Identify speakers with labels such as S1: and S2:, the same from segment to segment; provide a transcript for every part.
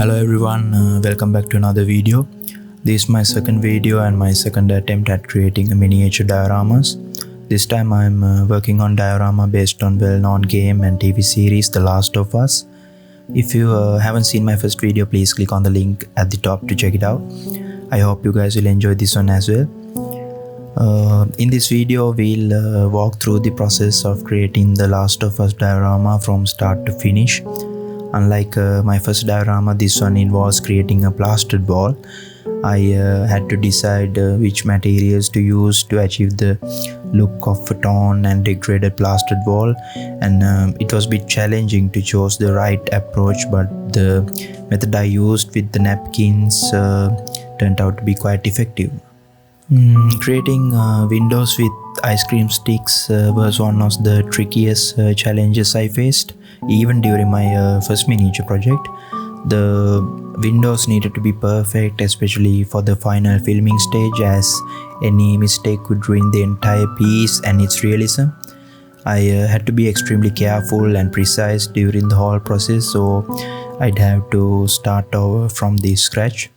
S1: Hello everyone, welcome back to another video. This is my second video and my second attempt at creating a miniature dioramas. This time I'm working on diorama based on well-known game and TV series The Last of Us. If you haven't seen my first video, please click on the link at the top to check it out. I hope you guys will enjoy this one as well. In this video, we'll walk through the process of creating The Last of Us diorama from start to finish. Unlike my first diorama, this one involves creating a plastered wall. I had to decide which materials to use to achieve the look of a torn and degraded plastered wall, and it was a bit challenging to choose the right approach, but the method I used with the napkins turned out to be quite effective. Creating windows with ice cream sticks was one of the trickiest challenges I faced, even during my first miniature project. The windows needed to be perfect, especially for the final filming stage, as any mistake could ruin the entire piece and its realism. I had to be extremely careful and precise during the whole process, so I'd have to start over from the scratch.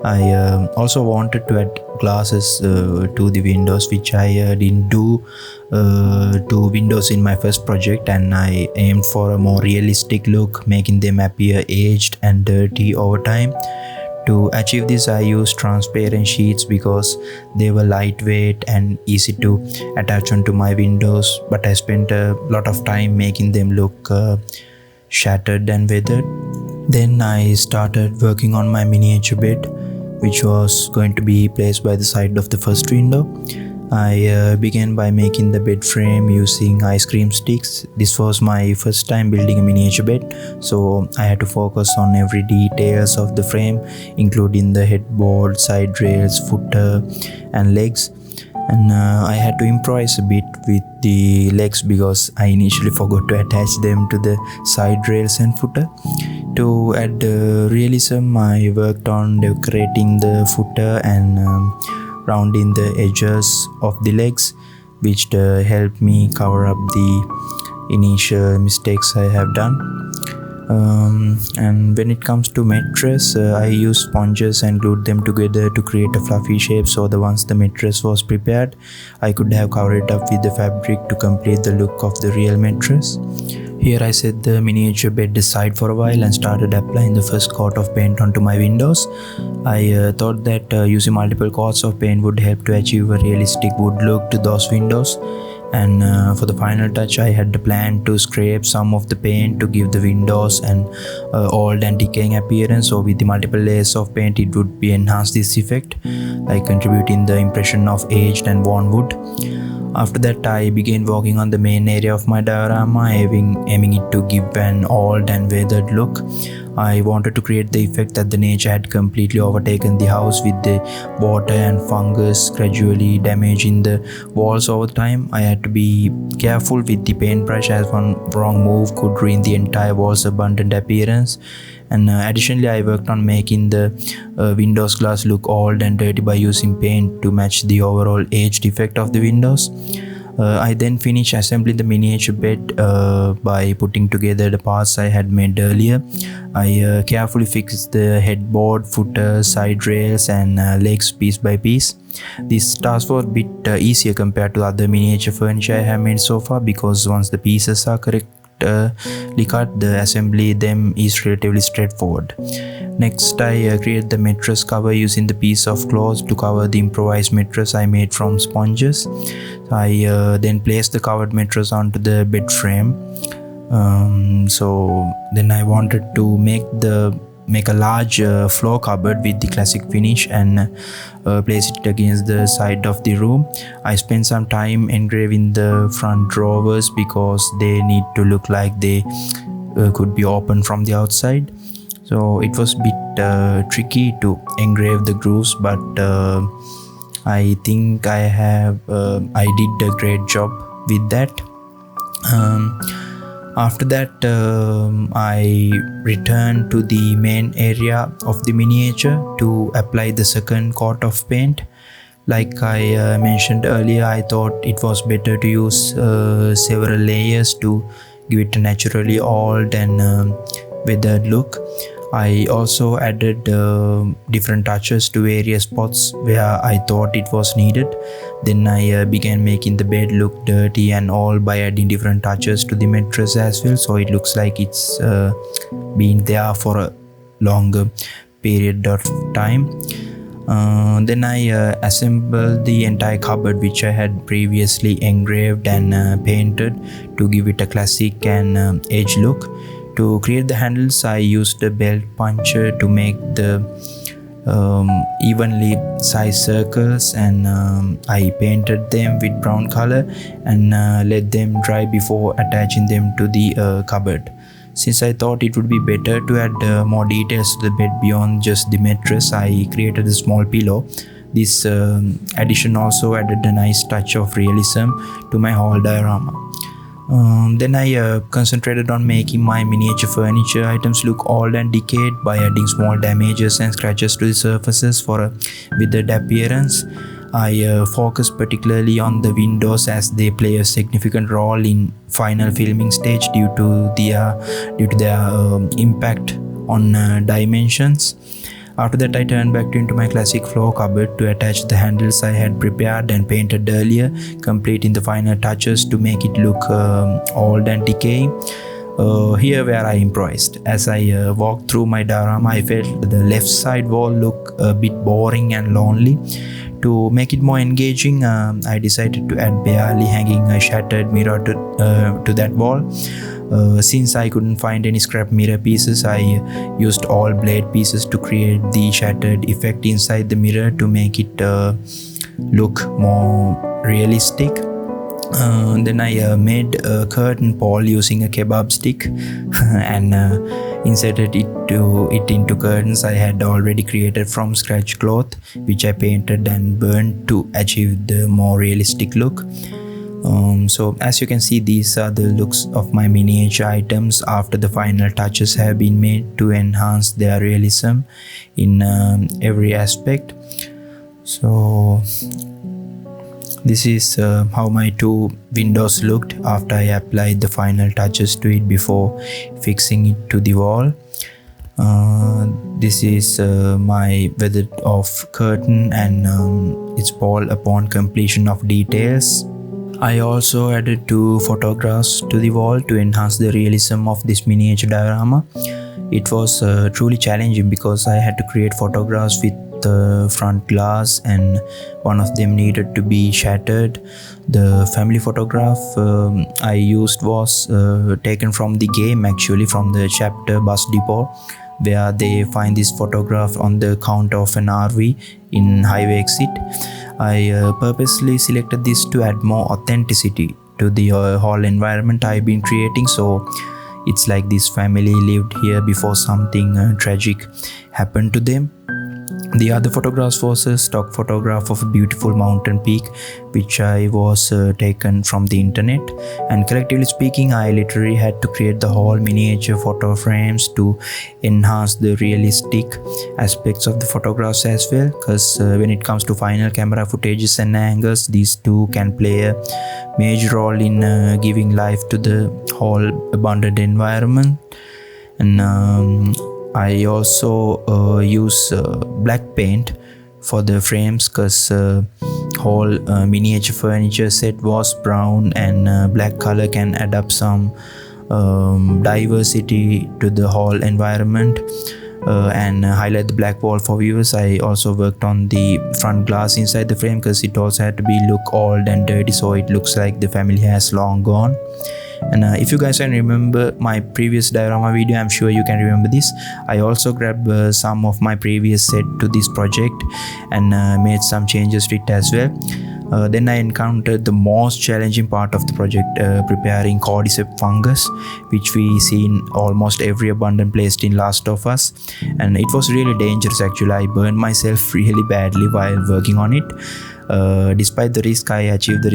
S1: I also wanted to add glasses to the windows, which I didn't do to windows in my first project, and I aimed for a more realistic look, making them appear aged and dirty over time. To achieve this, I used transparent sheets because they were lightweight and easy to attach onto my windows, but I spent a lot of time making them look shattered and weathered. Then I started working on my miniature bed, which was going to be placed by the side of the first window. I began by making the bed frame using ice cream sticks. This was my first time building a miniature bed, so I had to focus on every details of the frame, including the headboard, side rails, footer and legs. And I had to improvise a bit with the legs because I initially forgot to attach them to the side rails and footer. To add realism, I worked on decorating the footer and rounding the edges of the legs, which helped me cover up the initial mistakes I have done. And when it comes to mattress, I used sponges and glued them together to create a fluffy shape, so that once the mattress was prepared, I could have covered it up with the fabric to complete the look of the real mattress. Here I set the miniature bed aside for a while and started applying the first coat of paint onto my windows. I thought that using multiple coats of paint would help to achieve a realistic wood look to those windows. And for the final touch, I had the plan to scrape some of the paint to give the windows an old and decaying appearance. So with the multiple layers of paint, it would be enhance this effect, like contributing the impression of aged and worn wood. After that, I began working on the main area of my diorama, aiming it to give an old and weathered look. I wanted to create the effect that the nature had completely overtaken the house, with the water and fungus gradually damaging the walls over time. I had to be careful with the paintbrush, as one wrong move could ruin the entire wall's abundant appearance. And additionally, I worked on making the windows glass look old and dirty by using paint to match the overall aged effect of the windows. I then finished assembling the miniature bed by putting together the parts I had made earlier. I carefully fixed the headboard, footer, side rails and legs piece by piece. This task was a bit easier compared to other miniature furniture I have made so far, because once the pieces are correctly cut, the assembly them is relatively straightforward. Next, I created the mattress cover using the piece of cloth to cover the improvised mattress I made from sponges. I then placed the covered mattress onto the bed frame. So then I wanted to make a large floor cupboard with the classic finish and place it against the side of the room. I spent some time engraving the front drawers because they need to look like they could be opened from the outside. So it was a bit tricky to engrave the grooves, but I think I did a great job with that. After that, I returned to the main area of the miniature to apply the second coat of paint. Like I mentioned earlier, I thought it was better to use several layers to give it a naturally old and weathered look. I also added different touches to various spots where I thought it was needed. Then I began making the bed look dirty and all by adding different touches to the mattress as well, so it looks like it's been there for a longer period of time. Then I assembled the entire cupboard, which I had previously engraved and painted to give it a classic and edge look. To create the handles, I used a belt puncher to make the evenly sized circles, and I painted them with brown color and let them dry before attaching them to the cupboard. Since I thought it would be better to add more details to the bed beyond just the mattress, I created a small pillow. This addition also added a nice touch of realism to my whole diorama. Then I concentrated on making my miniature furniture items look old and decayed by adding small damages and scratches to the surfaces for a withered appearance. I focused particularly on the windows as they play a significant role in final filming stage due to their impact on dimensions. After that, I turned back into my classic floor cupboard to attach the handles I had prepared and painted earlier, completing the final touches to make it look old and decaying. Here where I improvised. As I walked through my diorama, I felt the left side wall look a bit boring and lonely. To make it more engaging, I decided to add barely hanging a shattered mirror to that wall. Since I couldn't find any scrap mirror pieces, I used all blade pieces to create the shattered effect inside the mirror to make it look more realistic. Then I made a curtain pole using a kebab stick and inserted it into curtains I had already created from scratch cloth, which I painted and burned to achieve the more realistic look. So as you can see, these are the looks of my miniature items after the final touches have been made to enhance their realism in every aspect. So this is how my two windows looked after I applied the final touches to it before fixing it to the wall. This is my weathered off curtain and its wall upon completion of details. I also added 2 photographs to the wall to enhance the realism of this miniature diorama. It was truly challenging because I had to create photographs with the front glass and one of them needed to be shattered. The family photograph I used was taken from the game, actually from the chapter Bus Depot, where they find this photograph on the counter of an RV in highway exit. I purposely selected this to add more authenticity to the whole environment I've been creating, so it's like this family lived here before something tragic happened to them. The other photograph was a stock photograph of a beautiful mountain peak, which I was taken from the internet. And collectively speaking, I literally had to create the whole miniature photo frames to enhance the realistic aspects of the photographs as well. Because when it comes to final camera footages and angles, these two can play a major role in giving life to the whole abundant environment. And I also use black paint for the frames because whole miniature furniture set was brown, and black color can add up some diversity to the whole environment and highlight the black wall for viewers. I also worked on the front glass inside the frame because it also had to be look old and dirty, so it looks like the family has long gone. And if you guys can remember my previous diorama video, I'm sure you can remember this. I also grabbed some of my previous set to this project and made some changes to it as well. Then I encountered the most challenging part of the project, preparing cordyceps fungus, which we see in almost every abundant place in Last of Us, and it was really dangerous actually. I burned myself really badly while working on it. Despite the risk, I achieved the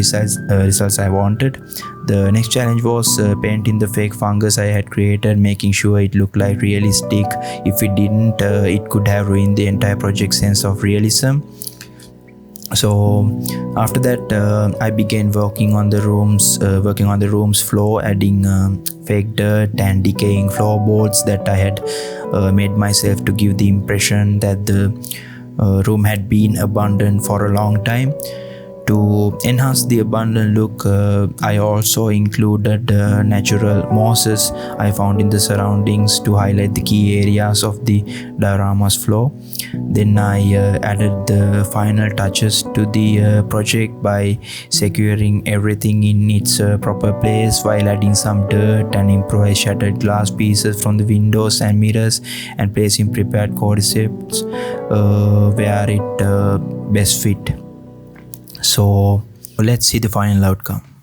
S1: results I wanted. The next challenge was painting the fake fungus I had created, making sure it looked like realistic. If it didn't, it could have ruined the entire project's sense of realism. So after that, I began working on the room's floor, adding fake dirt and decaying floorboards that I had made myself to give the impression that the room had been abandoned for a long time. To enhance the abundant look, I also included natural mosses I found in the surroundings to highlight the key areas of the diorama's floor. Then I added the final touches to the project by securing everything in its proper place while adding some dirt and improvised shattered glass pieces from the windows and mirrors and placing prepared cordyceps where it best fit. So let's see the final outcome.